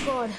God.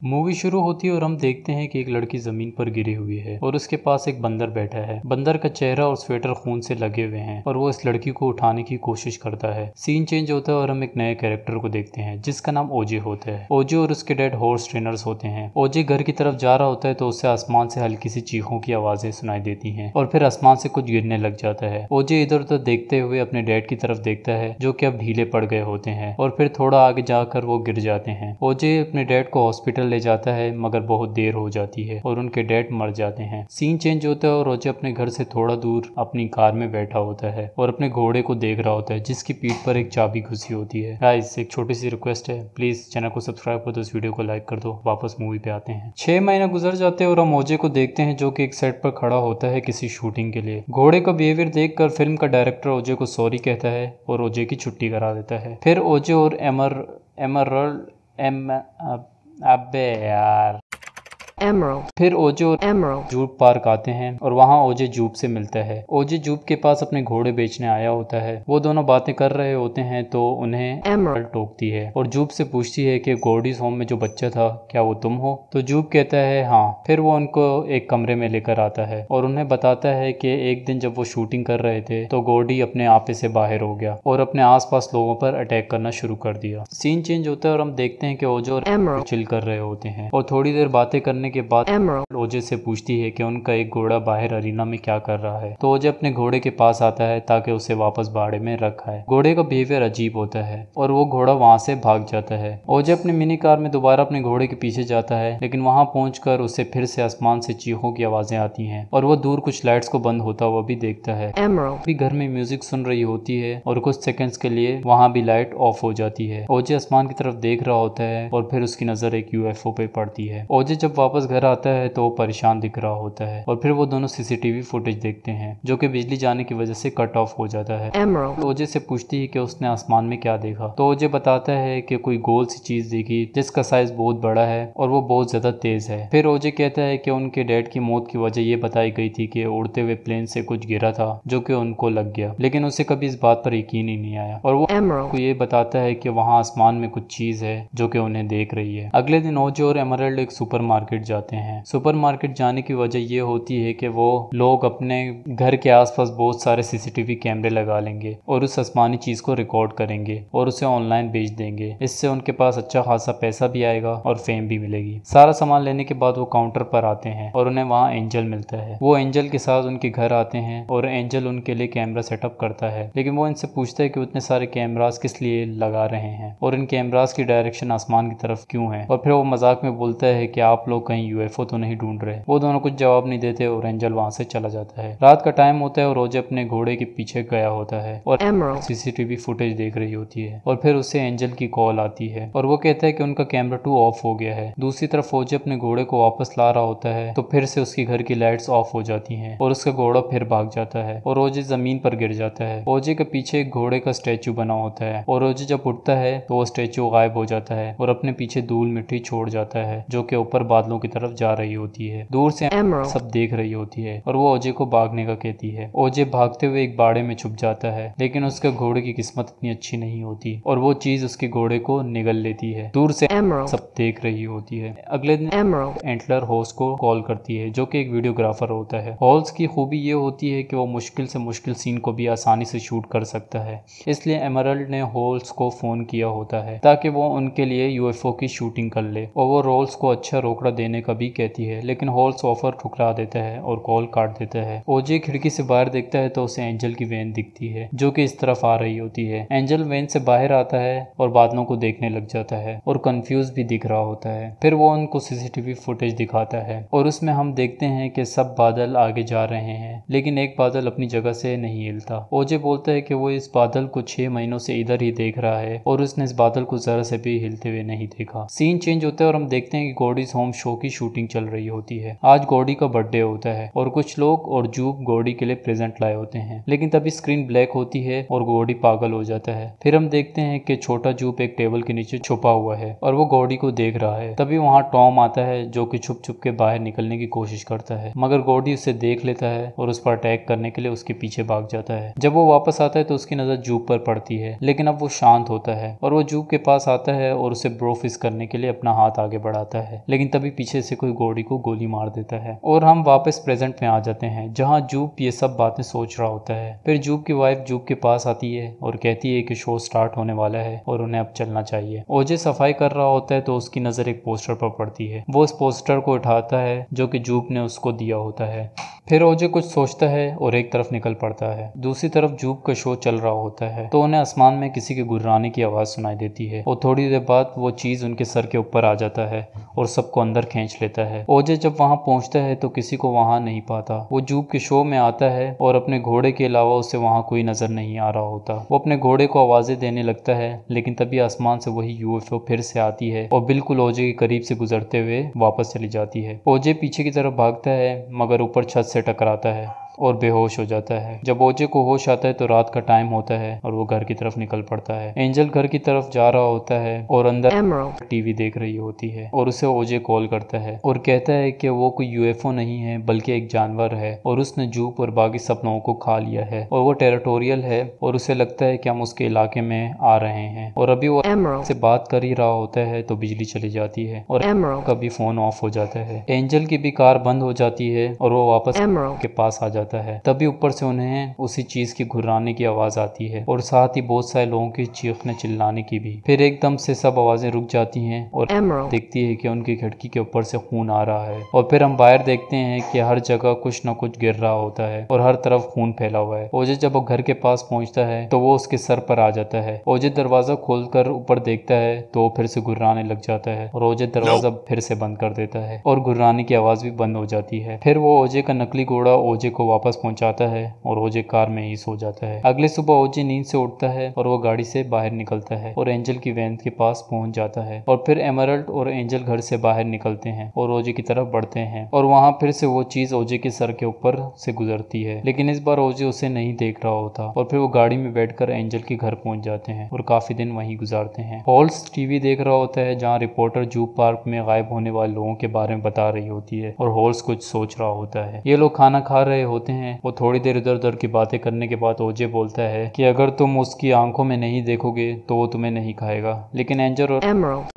Movie शुरू होती है और हम देखते हैं कि एक लड़की जमीन पर गिरी हुई है और उसके पास एक बंदर बैठा है। बंदर का चेहरा और स्वेटर खून से लगे हुए हैं और वो इस लड़की को उठाने की कोशिश करता है। सीन चेंज होता है और हम एक नए कैरेक्टर को देखते हैं जिसका नाम ओजे होता है। ओजे और उसके डैड हॉर्स ट्रेनर्स होते हैं। ओजे घर की तरफ जा रहा होता है तो उससे आसमान से हल्की सी चीखों की आवाजें सुनाई देती हैं और फिर आसमान से कुछ गिरने लग जाता है। ओजे इधर उधर देखते हुए अपने डैड की तरफ देखता है जो कि अब ढीले पड़ गए होते हैं और फिर थोड़ा आगे जाकर वो गिर जाते हैं। ओजे अपने डैड को हॉस्पिटल ले जाता है मगर बहुत देर हो जाती है और उनके डैड मर जाते हैं। सीन चेंज होता है और ओजे अपने घर से थोड़ा दूर अपनी कार में बैठा होता है और अपने घोड़े को देख रहा होता है जिसकी पीठ पर एक चाबी घुसी होती है। गाइस, एक छोटी सी रिक्वेस्ट है, प्लीज चैनल को सब्सक्राइब कर दो, इस वीडियो को लाइक कर दो। वापस मूवी पे आते हैं। 6 महीने गुजर जाते हैं और हम ओजे को देखते हैं जो कि एक सेट पर खड़ा होता है किसी शूटिंग के लिए। घोड़े का बिहेवियर देखकर फिल्म का डायरेक्टर ओजे को सॉरी कहता है और ओजे की छुट्टी करा देता है। फिर ओजे और अबे यार Emerald. फिर ओजे और Emerald. जूप पार्क आते हैं और वहाँ ओजे जूप से मिलता है। ओजे जूप के पास अपने घोड़े बेचने आया होता है। वो दोनों बातें कर रहे होते हैं तो उन्हें Emerald. टोकती है और जूप से पूछती है कि गॉर्डीज होम में जो बच्चा था क्या वो तुम हो? तो जूप कहता है हाँ। फिर वो उनको एक कमरे में लेकर आता है और उन्हें बताता है कि एक दिन जब वो शूटिंग कर रहे थे तो गॉर्डी अपने आपे से बाहर हो गया और अपने आसपास लोगों पर अटैक करना शुरू कर दिया। सीन चेंज होता है और हम देखते हैं कि ओजे और Emerald. चिल कर रहे होते हैं और थोड़ी देर बातें करने के बाद Emerald. ओजे से पूछती है कि उनका एक घोड़ा बाहर अरीना में क्या कर रहा है। तो ओजे अपने घोड़े के पास आता है ताकि उसे वापस बाड़े में रखा है। घोड़े का बिहेवियर अजीब होता है और वो घोड़ा वहां से भाग जाता है। ओजे अपनी मिनी कार में दोबारा अपने घोड़े के पीछे जाता है लेकिन वहां पहुंचकर उसे फिर से आसमान से चीखों की आवाजें आती हैं और वो दूर कुछ लाइट्स को बंद होता हुआ भी देखता है। Emerald. भी घर में म्यूजिक सुन रही होती है और कुछ सेकंड्स के लिए वहां भी लाइट ऑफ हो जाती है। ओजे आसमान की तरफ देख रहा होता है और फिर उसकी नजर एक यूएफओ पे पड़ती है। ओजे जब वापस घर आता है तो वो परेशान दिख रहा होता है और फिर वो दोनों सीसीटीवी फुटेज देखते हैं जो कि बिजली जाने की वजह से कट ऑफ हो जाता है। Emerald. ओजे से पूछती है कि उसने आसमान में क्या देखा। तो ओजे बताता है कि कोई गोल सी चीज देखी जिसका साइज बहुत बड़ा है और वो बहुत ज्यादा तेज है। फिर ओजे कहता है कि उनके डैड की मौत की वजह ये बताई गई थी कि उड़ते हुए प्लेन से कुछ गिरा था जो कि उनको लग गया, लेकिन उसे कभी इस बात पर यकीन ही नहीं आया और वो Emerald. को ये बताता है कि वहाँ आसमान में कुछ चीज है जो कि उन्हें देख रही है। अगले दिन ओजे और एमरल्ड एक सुपरमार्केट जाते हैं। सुपरमार्केट जाने की वजह ये होती है कि वो लोग अपने घर के आसपास बहुत सारे सीसीटीवी कैमरे लगा लेंगे और उस आसमानी चीज को रिकॉर्ड करेंगे और उसे ऑनलाइन बेच देंगे। इससे उनके पास अच्छा खासा पैसा भी आएगा और फेम भी मिलेगी। सारा सामान लेने के बाद वो काउंटर पर आते हैं और उन्हें वहाँ एंजल मिलता है। वो एंजल के साथ उनके घर आते हैं और एंजल उनके लिए कैमरा सेटअप करता है, लेकिन वो इनसे पूछता है कि उतने सारे कैमरास किस लिए लगा रहे हैं और इन कैमरास की डायरेक्शन आसमान की तरफ क्यों है। और फिर वो मजाक में बोलता है कि आप लोग कहीं यूएफओ तो नहीं ढूंढ रहे। वो दोनों कुछ जवाब नहीं देते और एंजल वहां से चला जाता है। रात का टाइम होता है और रोजे अपने घोड़े के पीछे गया होता है और Emerald. सीसीटीवी फुटेज देख रही होती है और फिर उसे एंजल की कॉल आती है और वो कहता है कि उनका कैमरा 2 ऑफ हो गया है। दूसरी तरफ ओजे अपने घोड़े को वापस ला रहा होता है तो फिर से उसके घर की लाइट्स ऑफ हो जाती हैं और उसका घोड़ा फिर भाग जाता है और ओजे जमीन पर गिर जाता है। ओजे के पीछे एक घोड़े का स्टैचू बना होता है और ओजे जब उठता है तो वो स्टैचू गायब हो जाता है और अपने पीछे धूल मिट्टी छोड़ जाता है जो कि ऊपर बादलों की तरफ जा रही होती है। दूर से Emerald. सब देख रही होती है और वो ओजे को भागने का कहती है। ओजे भागते हुए एक बाड़े में छुप जाता है लेकिन उसके घोड़े की किस्मत इतनी अच्छी नहीं होती और वो चीज उसके घोड़े को निगल लेती है। दूर से Emerald. सब देख रही होती है। अगले दिन Emerald. एंटलर हॉल्स को कॉल करती है जो कि एक वीडियोग्राफर होता है। हॉल्स की खूबी ये होती है कि वो मुश्किल से मुश्किल सीन को भी आसानी से शूट कर सकता है, इसलिए एमरल्ड ने हॉल्स को फोन किया होता है ताकि वो उनके लिए यूएफओ की शूटिंग कर ले और वो हॉल्स को अच्छा रोकड़ा देने का भी कहती है, लेकिन हॉल्स ऑफर ठुकरा देता है और कॉल काट देता है। ओजे खिड़की से बाहर देखता है तो उसे एंजल की वैन दिखती है जो कि इस तरफ आ रही होती है। एंजल वैन से बाहर आता है और बादलों को देखने लग जाता है और कंफ्यूज भी दिख रहा होता है। फिर वो उनको सीसीटीवी फुटेज दिखाता है और उसमें हम देखते हैं कि सब बादल आगे जा रहे हैं लेकिन एक बादल अपनी जगह से नहीं हिलता। ओजे बोलता है कि वो इस बादल को 6 महीनों से इधर ही देख रहा है और उसने इस बादल को जरा से भी हिलते हुए नहीं देखा। सीन चेंज होता है और हम देखते हैं कि गॉर्डीज होम शो की शूटिंग चल रही होती है। आज गॉडी का बर्थडे होता है और कुछ लोग और जूप गॉडी के लिए प्रेजेंट लाए होते हैं, लेकिन तभी स्क्रीन ब्लैक होती है और गॉडी पागल हो जाता है। फिर हम देखते हैं कि छोटा जूप एक टेबल के नीचे छुपा हुआ है और वो गॉडी को देख रहा है। तभी वहाँ टॉम आता है जो कि छुप छुप के बाहर निकलने की कोशिश करता है, मगर गॉडी उसे देख लेता है और उस पर अटैक करने के लिए उसके पीछे भाग जाता है। जब वो वापस आता है तो उसकी नजर जूप पर पड़ती है, लेकिन अब वो शांत होता है और वो जूप के पास आता है और उसे ब्रोफिस करने के लिए अपना हाथ आगे बढ़ाता है, लेकिन तभी पीछे से कोई गॉडी को गोली मार देता है। और हम वापस प्रेजेंट में आ जाते हैं जहाँ जूप ये सब बातें सोच रहा होता है। फिर जूप की वाइफ जूप के पास आती है और कहती है कि शो स्टार्ट होने वाला है और उन्हें अब चलना चाहिए। ओजे सफाई कर रहा होता है तो उसकी नजर एक पोस्टर पर पड़ती है। वो उस पोस्टर को उठाता है जो कि जूप ने उसको दिया होता है। फिर ओजे कुछ सोचता है और एक तरफ निकल पड़ता है। दूसरी तरफ जूप का शो चल रहा होता है तो उन्हें आसमान में किसी के गुर्राने की आवाज सुनाई देती है और थोड़ी देर बाद वो चीज उनके सर के ऊपर आ जाता है और सबको अंदर खींच लेता है। ओजे जब वहां पहुंचता है तो किसी को वहां नहीं पाता। वो जूप के शो में आता है और अपने घोड़े के अलावा उसे वहां कोई नजर नहीं आ रहा होता। वो अपने घोड़े को आवाजें देने लगता है, लेकिन तभी आसमान से वही यूएफओ फिर से आती है और बिल्कुल ओजे के करीब से गुजरते हुए वापस चली जाती है। ओजे पीछे की तरफ भागता है मगर ऊपर छत से टकराता है और बेहोश हो जाता है। जब ओजे को होश आता है तो रात का टाइम होता है और वो घर की तरफ निकल पड़ता है। एंजल घर की तरफ जा रहा होता है और अंदर टीवी देख रही होती है और उसे ओजे कॉल करता है और कहता है कि वो कोई यूएफओ नहीं है बल्कि एक जानवर है और उसने जूप और बाकी सब लोगों को खा लिया है और वो टेरिटोरियल है और उसे लगता है कि हम उसके इलाके में आ रहे हैं। और अभी वो से बात कर ही रहा होता है तो बिजली चली जाती है और कभी फोन ऑफ हो जाता है। एंजल की भी कार बंद हो जाती है और वो वापस के पास आ जाता है। तभी ऊपर से उन्हें उसी चीज की घुर्राने की आवाज आती है और साथ ही बहुत सारे लोगों की चीखने चिल्लाने की भी। फिर एकदम से सब आवाजें रुक जाती हैं और देखती है कि उनकी खिड़की के ऊपर से खून आ रहा है। और फिर हम बाहर देखते हैं कि हर जगह कुछ न कुछ गिर रहा होता है और हर तरफ खून फैला हुआ है। ओजे जब वो घर के पास पहुंचता है तो वो उसके सर पर आ जाता है। ओजे दरवाजा खोलकर ऊपर देखता है तो वो फिर से घुर्राने लग जाता है और ओजे दरवाजा फिर से बंद कर देता है और घुर्राने की आवाज भी बंद हो जाती है। फिर वो ओजे का नकली घोड़ा ओजे को वापस पहुंचाता है और ओजे कार में ही सो जाता है। अगले सुबह ओजे नींद से उठता है और वो गाड़ी से बाहर निकलता है और एंजल की वैन के पास पहुंच जाता है। और फिर एमरल्ड और एंजल घर से बाहर निकलते हैं और ओजे की तरफ बढ़ते हैं और वहां फिर से वो चीज ओजे के सर के ऊपर से गुजरती है, लेकिन इस बार ओजे उसे नहीं देख रहा होता। और फिर वो गाड़ी में बैठकर एंजल के घर पहुंच जाते हैं और काफी दिन वहीं गुजारते हैं। हॉल्स टीवी देख रहा होता है जहाँ रिपोर्टर जू पार्क में गायब होने वाले लोगों के बारे में बता रही होती है और हॉल्स कुछ सोच रहा होता है। ये लोग खाना खा रहे होते हैं। वो थोड़ी देर इधर उधर की बातें करने के बाद ओजे बोलता है कि अगर तुम उसकी आंखों में नहीं देखोगे तो वो तुम्हें नहीं खाएगा, लेकिन एंजल और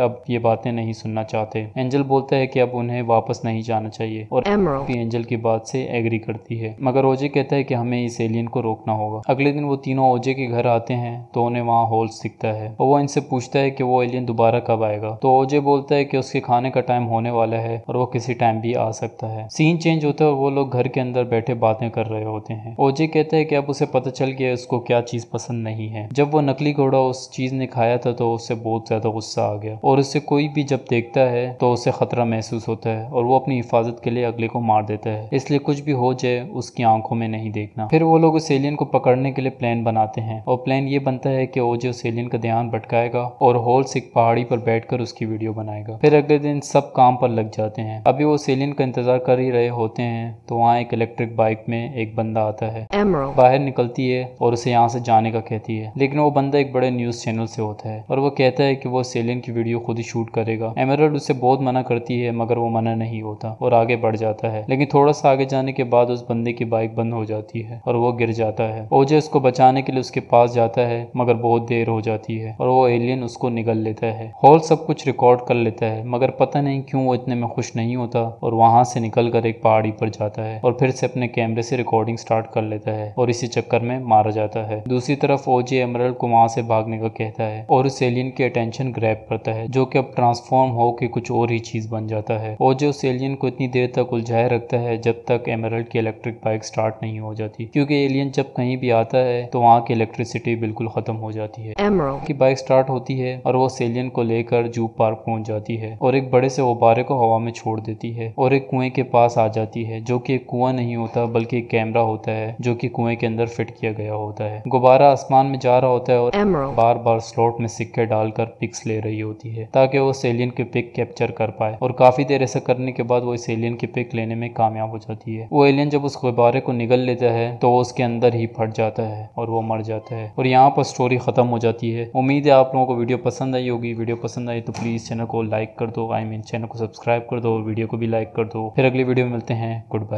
अब ये बातें नहीं सुनना चाहते। एंजल बोलता है कि अब उन्हें वापस नहीं जाना चाहिए और एंजल की बात से एग्री करती है, मगर ओजे कहता है कि हमें इस एलियन को रोकना होगा। अगले दिन वो तीनों ओजे के घर आते हैं तो उन्हें वहाँ हॉल्स दिखता है और वो इनसे पूछता है कि वो एलियन दोबारा कब आएगा। तो ओजे बोलता है कि उसके खाने का टाइम होने वाला है और वो किसी टाइम भी आ सकता है। सीन चेंज होता है और वो लोग घर के अंदर बैठे बातें कर रहे होते हैं। ओजे कहता है कि अब उसे पता चल गया उसको क्या चीज पसंद नहीं है। जब वो नकली घोड़ा उस चीज ने खाया था तो उससे बहुत ज्यादा गुस्सा आ गया और उससे कोई भी जब देखता है तो उसे खतरा महसूस होता है और वो अपनी हिफाजत के लिए अगले को मार देता है, इसलिए कुछ भी हो जाए उसकी आंखों में नहीं देखना। फिर वो लोग उस एलियन को पकड़ने के लिए प्लान बनाते हैं और प्लान ये बनता है कि ओजे उस एलियन का ध्यान भटकाएगा और हॉल्स एक पहाड़ी पर बैठकर उसकी वीडियो बनाएगा। फिर अगले दिन सब काम पर लग जाते हैं। अभी वो उस एलियन का इंतजार कर ही रहे होते हैं तो वहाँ एक इलेक्ट्रिक बाइक में एक बंदा आता है। बाहर निकलती है और उसे यहाँ से जाने का कहती है, लेकिन वो बंदा एक बड़े न्यूज चैनल से होता है और वो कहता है कि वो एलियन की वीडियो खुद ही शूट करेगा। एमरल्ड उसे बहुत मना करती है मगर वो मना नहीं होता और आगे बढ़ जाता है, लेकिन थोड़ा सा आगे जाने के बाद उस बंदे की बाइक बंद हो जाती है और वो गिर जाता है। ओजे उसको बचाने के लिए उसके पास जाता है मगर बहुत देर हो जाती है और वो एलियन उसको निगल लेता है। हॉल सब कुछ रिकॉर्ड कर लेता है मगर पता नहीं क्यों वो इतने में खुश नहीं होता और वहां से निकल कर एक पहाड़ी पर जाता है और फिर से अपने कैमरे से रिकॉर्डिंग स्टार्ट कर लेता है और इसी चक्कर में मारा जाता है। दूसरी तरफ ओजे एमरल्ड को वहां से भागने का कहता है और उस एलियन की अटेंशन ग्रैब करता है जो कि अब ट्रांसफॉर्म होकर कुछ और ही चीज बन जाता है। ओजे उस एलियन को इतनी देर तक उलझाए रखता है जब तक एमरल्ड की इलेक्ट्रिक बाइक स्टार्ट नहीं हो जाती, क्योंकि एलियन जब कहीं भी आता है तो वहाँ की इलेक्ट्रिसिटी बिल्कुल खत्म हो जाती है। एमरल्ड की बाइक स्टार्ट होती है और वो उस एलियन को लेकर जू पार्क पहुंच जाती है और एक बड़े से गुब्बारे को हवा में छोड़ देती है और एक कुएं के पास आ जाती है जो कि एक कुआं नहीं होता बल्कि एक कैमरा होता है जो कि कुएं के अंदर फिट किया गया होता है। गुब्बारा आसमान में जा रहा होता है और बार बार स्लॉट में सिक्के डालकर पिक्स ले रही होती है ताकि वो उस एलियन की पिक कैप्चर कर पाए, और काफी देर ऐसा करने के बाद वो इस एलियन की पिक लेने में कामयाब हो जाती है। वो एलियन जब उस गुब्बारे को निगल लेता है तो वो उसके अंदर ही फट जाता है और वो मर जाता है, और यहाँ पर स्टोरी खत्म हो जाती है। उम्मीद है आप लोगों को वीडियो पसंद आई होगी। वीडियो पसंद आई तो प्लीज चैनल को लाइक कर दो, चैनल को सब्सक्राइब कर दो, वीडियो को भी लाइक कर दो। फिर अगली वीडियो में मिलते हैं। Good bye.